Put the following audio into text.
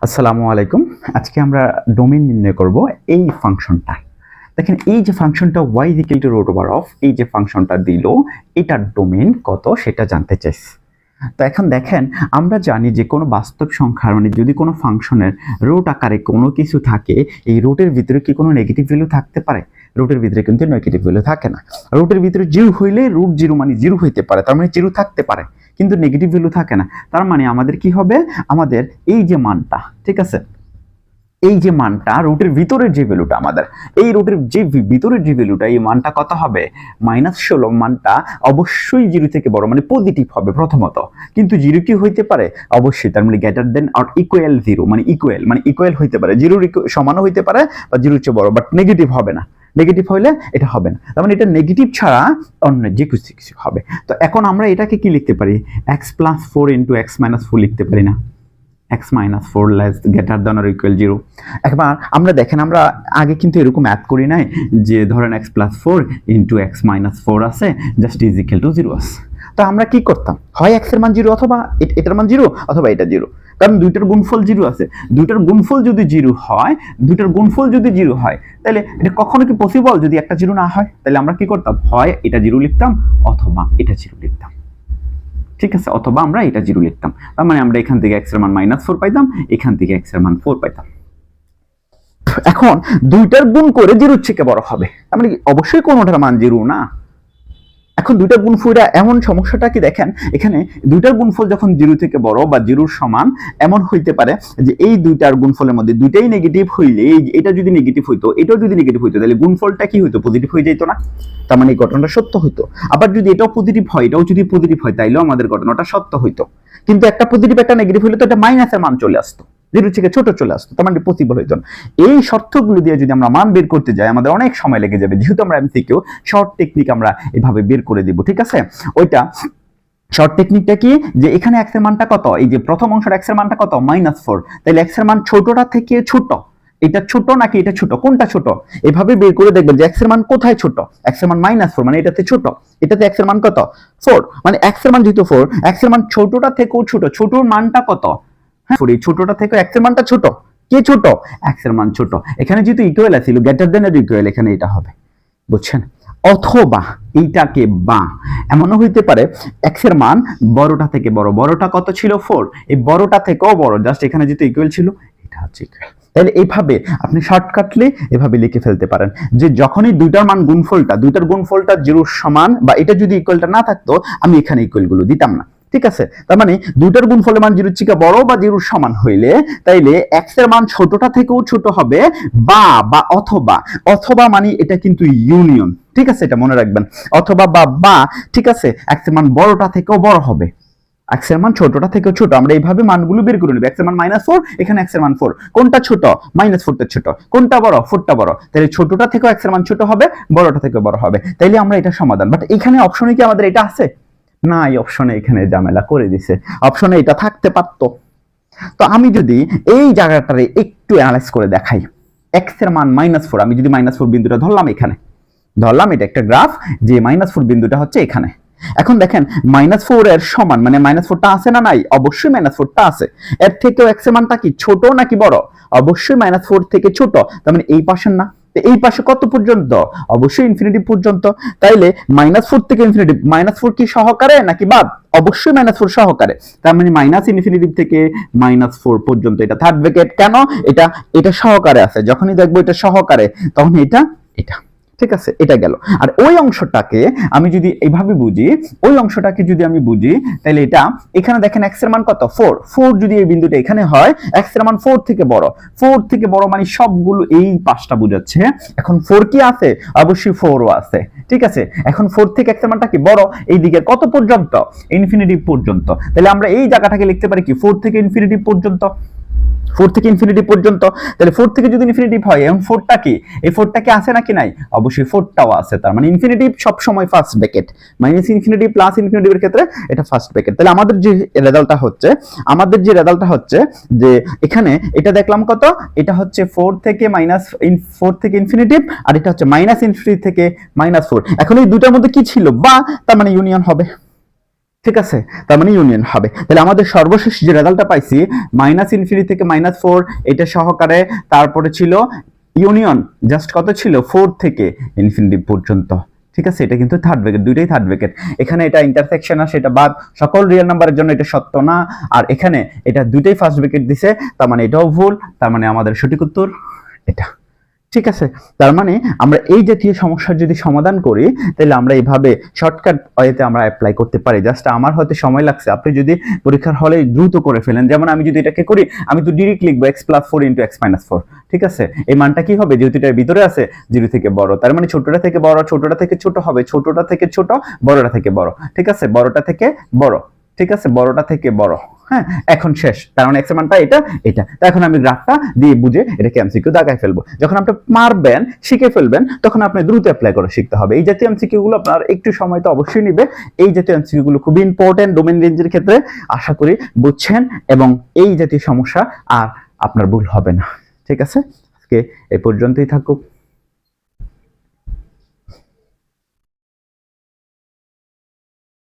আসসালামু আলাইকুম। আজকে আমরা ডোমেইন নির্ণয় করব এই ফাংশনটা। দেখেন এই যে ফাংশনটা y √of এই যে ফাংশনটা দিল, এটার ডোমেইন কত সেটা জানতে চাইছি। তো এখন দেখেন আমরা জানি যে কোনো বাস্তব সংখ্যার মানে যদি কোনো ফাংশনের রুট আকারে কোনো কিছু থাকে, এই রুটের ভিতরে কি কোনো নেগেটিভ ভ্যালু থাকতে পারে? রুটের ভিতরে কিন্তু নেগেটিভ ভ্যালু থাকে না। রুটের ভিতরে 0 হইলে রুট 0 মানে 0 হইতে পারে, তার মানে 0 থাকতে পারে, কিন্তু নেগেটিভ ভ্যালু থাকে না। তার মানে আমাদের কি হবে, আমাদের এই যে মানটা, ঠিক আছে, এই যে মানটা রুটের ভিতরের যে ভ্যালুটা, আমাদের এই রুটের যে ভিতরের যে ভ্যালুটা, এই মানটা কত হবে? -16 মানটা অবশ্যই 0 থেকে বড়, মানে পজিটিভ হবে প্রথমত। কিন্তু 0 কি হইতে পারে? অবশ্যই, তার মানে গ্রেটার দেন অর ইকুয়াল 0, মানে ইকুয়াল হইতে পারে, 0 সমানও হইতে পারে বা 0 চেয়ে বড়, বাট নেগেটিভ হবে না। নেগেটিভ হইলে এটা হবে না, তার মানে এটা নেগেটিভ ছাড়া অন্য যে কিছু হবে। তো এখন আমরা এটাকে কি লিখতে পারি? x + 4 × x - 4 লিখতে পারি না? x - 4 less greater than or equal 0। একবার আমরা দেখেন, আমরা আগে কিন্তু এরকম ম্যাথ করি নাই যে ধরেন x + 4 × x - 4 আছে, জাস্ট ইজ ইকুয়াল টু 0 আছে। তো আমরা কি করতাম, হয় x এর মান 0 অথবা এটার মান 0 অথবা এটা 0, কারণ দুইটার গুণফল 0 আছে। দুইটার গুণফল যদি 0 হয়, তাহলে এটা কখনো কি পসিবল যদি একটা 0 না হয়? তাহলে আমরা কি করতাম, হয় এটা 0 লিখতাম অথবা এটা 0 লিখতাম, ঠিক আছে, অথবা আমরা এটা 0 লিখতাম। তার মানে আমরা এখান থেকে x এর মান -4 পাইতাম, এখান থেকে x এর মান 4 পাইতাম। এখন দুইটার গুণ করে 0 থেকে বড় হবে, তার মানে অবশ্যই কোনোটার মান 0 না। এখন দুইটার গুণফল, এমন সমস্যাটা কি দেখেন, এখানে দুইটার গুণফল যখন 0 থেকে বড় বা 0 সমান, এমন হইতে পারে যে এই দুইটার গুণফলের মধ্যে দুইটাই নেগেটিভ হইলে, এটা যদি নেগেটিভ হইতো, এটাও যদি নেগেটিভ হইতো, তাহলে গুণফলটা কি হইতো? পজিটিভ হয়ে যেত না? তার মানে এই ঘটনাটা সত্য হইতো। আবার যদি এটাও পজিটিভ হয়, এটাও যদি পজিটিভ হয়, তাইলেও আমাদের ঘটনাটা সত্য হইতো। কিন্তু একটা পজিটিভ একটা নেগেটিভ হইলে তো এটা মাইনাসের মান চলে আসতো, 0 থেকে ছোট চলে আসতো, তার মানে পসিবল হইতো না। এই শর্তগুলো দিয়ে যদি আমরা মান বের করতে যাই, আমাদের অনেক সময় লেগে যাবে। যেহেতু আমরা এমসিকিউ শর্ট টেকনিক আমরা এভাবে বের করে দিব, ঠিক আছে। ওইটা শর্ট টেকনিকটা কি, যে এখানে x এর মানটা কত, এই যে প্রথম অংশের x এর মানটা কত? -4। তাহলে x এর মান ছোটটা থেকে ছোট, এটা ছোট নাকি এটা ছোট, কোনটা ছোট? এভাবে বের করে দেখবেন যে x এর মান কোথায় ছোট। x এর মান -4 মানে এটাতে ছোট, এটাতে x এর মান কত? 4, মানে x এর মান যেহেতু 4, x এর মান ছোটটা থেকেও ছোট, ছোটর মানটা কত? হ্যাঁ, এই ছোটটা থেকে x এর মানটা ছোট, কে ছোট? x এর মান ছোট। এখানে যেহেতু ইকুয়াল আছিল, গ্রেটার দেন অর ইকুয়াল, এখানে এটা হবে, বুঝছেন? অথবা এইটাকে বা এমনও হইতে পারে x এর মান বড়টা থেকে বড়, বড়টা কত ছিল? 4, এই বড়টা থেকেও বড়, জাস্ট এখানে যেহেতু ইকুয়াল ছিল, এটা হচ্ছে ইকুয়াল। তাহলে এইভাবে আপনি শর্টকাটলি এভাবে লিখে ফেলতে পারেন যে যখনই দুইটার মান গুণফলটা, দুইটার গুণফলটা 0 সমান বা এটা যদি ইকুয়ালটা না থাকতো, আমি এখানে ইকুয়াল গুলো দিতাম না, ঠিক আছে। তার মানে দুইটার গুণফলের মান 0 থেকে বড় বা 0 সমান হইলে, তাইলে x এর মান ছোটটা থেকেও ছোট হবে, বা অথবা মানে এটা কিন্তু ইউনিয়ন, ঠিক আছে, এটা মনে রাখবেন, অথবা বা ঠিক আছে, x এর মান বড়টা থেকেও বড় হবে, x এর মান ছোটটা থেকেও ছোট। আমরা এইভাবে মানগুলো বের করে নেব। x এর মান -4, এখানে x এর মান 4, কোনটা ছোট? -4 টা ছোট। কোনটা বড়? 4 টা বড়। তাহলে ছোটটা থেকেও x এর মান ছোট হবে, বড়টা থেকেও বড় হবে। তাইলে আমরা এটা সমাধান। বাট এখানে অপশনে কি আমাদের এটা আছে? না, এই অপশনে এখানে ঝামেলা করে দিছে, অপশনে এটা থাকতে পারতো। তো আমি যদি এই জায়গাটারে একটু অ্যানালাইজ করে দেখাই, x এর মান -4, আমি যদি -4 বিন্দুটা ধরলাম, এখানে ধরলাম, এটা একটা গ্রাফ, যে -4 বিন্দুটা হচ্ছে এখানে। এখন দেখেন -4 এর সমান, মানে -4টা আছে না নাই? অবশ্যই -4টা আছে। এর থেকেও x এর মানটা কি ছোট নাকি বড়? অবশ্যই -4 থেকে ছোট, তার মানে এই পাশের না। এই পাশে কত পর্যন্ত? অবশ্যই ইনফিনিটি পর্যন্ত। তাইলে -4 থেকে ইনফিনিটি, -4 কি সহকারে নাকি বাদ? অবশ্যই -4 সহকারে, তার মানে ∞ থেকে -4 পর্যন্ত এটা থার্ড ব্র্যাকেট। কেন? এটা সহকারে আছে, যখনই দেখবো এটা সহকারে, তখন এটা, ঠিক আছে, এটা গেল। আর ওই অংশটাকে আমি যদি এইভাবে বুঝি, তাহলে এটা এখানে দেখেন x এর মান কত? 4 যদি এই বিন্দুটা এখানে হয়, x এর মান 4 থেকে বড় মানে সবগুলো এই পাশটা বুঝাচ্ছে। এখন 4 কি আছে? অবশ্যই 4ও আছে, ঠিক আছে। এখন 4 থেকে x এর মানটা কি বড়, এই দিকে কত পর্যন্ত? ইনফিনিটি পর্যন্ত। তাহলে আমরা এই জায়গাটাকে লিখতে পারি কি 4 থেকে ইনফিনিটি পর্যন্ত, 4 থেকে ইনফিনিটি পর্যন্ত। তাহলে 4 থেকে যদি ইনফিনিটি হয়, এবং 4টা কি, এই 4টা কি আছে নাকি নাই? অবশ্যই 4টাও আছে। তার মানে ইনফিনিটি সব সময় ফার্স্ট ব্র্যাকেট, -ইনফিনিটি প্লাস ইনফিনিটির ক্ষেত্রে এটা ফার্স্ট ব্র্যাকেট। তাহলে আমাদের যে রেজাল্টটা হচ্ছে যে এখানে এটা দেখলাম কত, এটা হচ্ছে 4 থেকে ইনফিনিটি, আর এটা হচ্ছে -ইনফিনিটি থেকে -4। এখন এই দুটার মধ্যে কি ছিল? বা, তার মানে ইউনিয়ন হবে। ঠিক আছে, তার মানে ইউনিয়ন হবে। তাহলে আমাদের সর্বশেষ যে রেজাল্টটা পাইছি -∞ থেকে -4 এটা সহকারে, তারপরে ছিল ইউনিয়ন জাস্ট কত ছিল 4 থেকে ইনফিনিটি পর্যন্ত। ঠিক আছে, এটা কিন্তু থার্ড ব্র্যাকেট, দুইটাই থার্ড ব্র্যাকেট। এখানে এটা ইন্টারসেকশন আর সেটা বাদ, সকল রিয়েল নাম্বারের জন্য এটা সত্য না। আর এখানে এটা দুইটাই ফার্স্ট ব্র্যাকেট দিছে, তার মানে এটাও ভুল। তার মানে আমাদের সঠিক উত্তর এটা। ঠিক আছে, তার মানে আমরা এই জাতীয় সমস্যার যদি সমাধান করি তাহলে আমরা এইভাবে শর্টকাট ওয়েতে আমরা অ্যাপ্লাই করতে পারি। জাস্ট আমার হয়তো সময় লাগছে, আপনি যদি পরীক্ষার হলে দ্রুত করে ফেলেন, যেমন আমি যদি এটাকে করি, আমি তো ডিরেক্ট লিখবো x + 4 × x - 4। ঠিক আছে, এই মানটা কি হবে, যেহেতু এটার ভিতরে আছে 0 থেকে বড়, তার মানে ছোটটা থেকে বড়, ছোটটা থেকে ছোট হবে, ছোটটা থেকে ছোট, বড়টা থেকে বড়। ঠিক আছে, বড়টা থেকে বড়। ঠিক আছে, বড়টা থেকে বড়। হ্যাঁ, এখন শেষ, তার মানে x এর মানটা এটা এটা। তো এখন আমি গ্রাফটা দিয়ে বুঝে এটাকে এমসিকিউ দাগায় ফেলবো। যখন আপনি পারবেন, শিখে ফেলবেন, তখন আপনি দ্রুত অ্যাপ্লাই করে শিখতে হবে। এই জাতীয় এমসিকিউ গুলো আপনার একটু সময় তো অবশ্যই নেবে। এই জাতীয় এমসিকিউ গুলো খুবই ইম্পর্টেন্ট ডোমেইন রেঞ্জের ক্ষেত্রে। আশা করি বুঝছেন এবং এই জাতীয় সমস্যা আর আপনার ভুল হবে না। ঠিক আছে, আজকে এই পর্যন্তই থাকুক।